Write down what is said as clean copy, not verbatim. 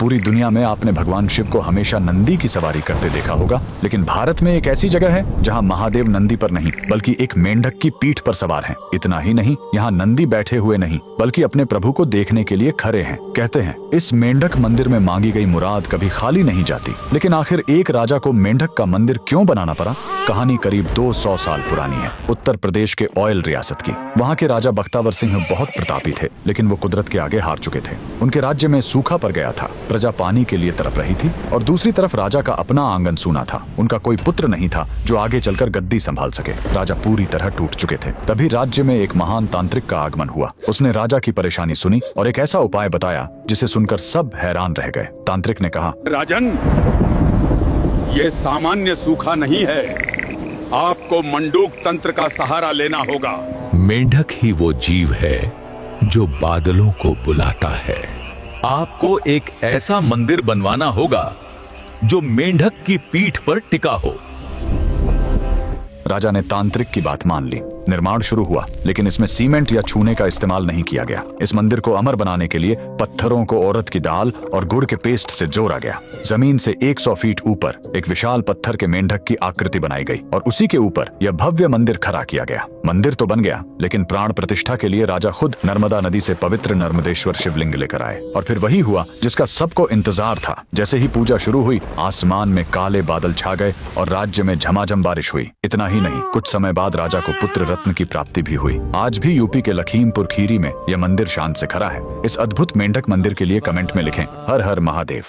पूरी दुनिया में आपने भगवान शिव को हमेशा नंदी की सवारी करते देखा होगा, लेकिन भारत में एक ऐसी जगह है जहां महादेव नंदी पर नहीं बल्कि एक मेंढक की पीठ पर सवार हैं। इतना ही नहीं, यहाँ नंदी बैठे हुए नहीं बल्कि अपने प्रभु को देखने के लिए खड़े हैं। कहते हैं इस मेंढक मंदिर में मांगी गई मुराद कभी खाली नहीं जाती। लेकिन आखिर एक राजा को मेंढक का मंदिर क्यों बनाना पड़ा? कहानी करीब 200 साल पुरानी है, उत्तर प्रदेश के ऑयल रियासत की। वहाँ के राजा बख्तावर सिंह बहुत प्रतापी थे, लेकिन वो कुदरत के आगे हार चुके थे। उनके राज्य में सूखा पड़ गया था, प्रजा पानी के लिए तड़प रही थी और दूसरी तरफ राजा का अपना आंगन सूना था। उनका कोई पुत्र नहीं था जो आगे चलकर गद्दी संभाल सके। राजा पूरी तरह टूट चुके थे। तभी राज्य में एक महान तांत्रिक का आगमन हुआ। उसने राजा की परेशानी सुनी और एक ऐसा उपाय बताया जिसे सुनकर सब हैरान रह गए। तांत्रिक ने कहा, राजन, ये सामान्य सूखा नहीं है, आपको मंडूक तंत्र का सहारा लेना होगा। मेंढक ही वो जीव है जो बादलों को बुलाता है। आपको एक ऐसा मंदिर बनवाना होगा जो मेंढक की पीठ पर टिका हो। राजा ने तांत्रिक की बात मान ली। निर्माण शुरू हुआ, लेकिन इसमें सीमेंट या चूने का इस्तेमाल नहीं किया गया। इस मंदिर को अमर बनाने के लिए पत्थरों को औरत की दाल और गुड़ के पेस्ट से जोड़ा गया। जमीन से 100 फीट ऊपर एक विशाल पत्थर के मेंढक की आकृति बनाई गई और उसी के ऊपर यह भव्य मंदिर खड़ा किया गया। मंदिर तो बन गया, लेकिन प्राण प्रतिष्ठा के लिए राजा खुद नर्मदा नदी से पवित्र नर्मदेश्वर शिवलिंग लेकर आए। और फिर वही हुआ जिसका सबको इंतजार था। जैसे ही पूजा शुरू हुई, आसमान में काले बादल छा गए और राज्य में झमाझम बारिश हुई। इतना ही नहीं, कुछ समय बाद राजा को पुत्र रत्न की प्राप्ति भी हुई। आज भी यूपी के लखीमपुर खीरी में यह मंदिर शान से खड़ा है। इस अद्भुत मेंढक मंदिर के लिए कमेंट में लिखें, हर हर महादेव।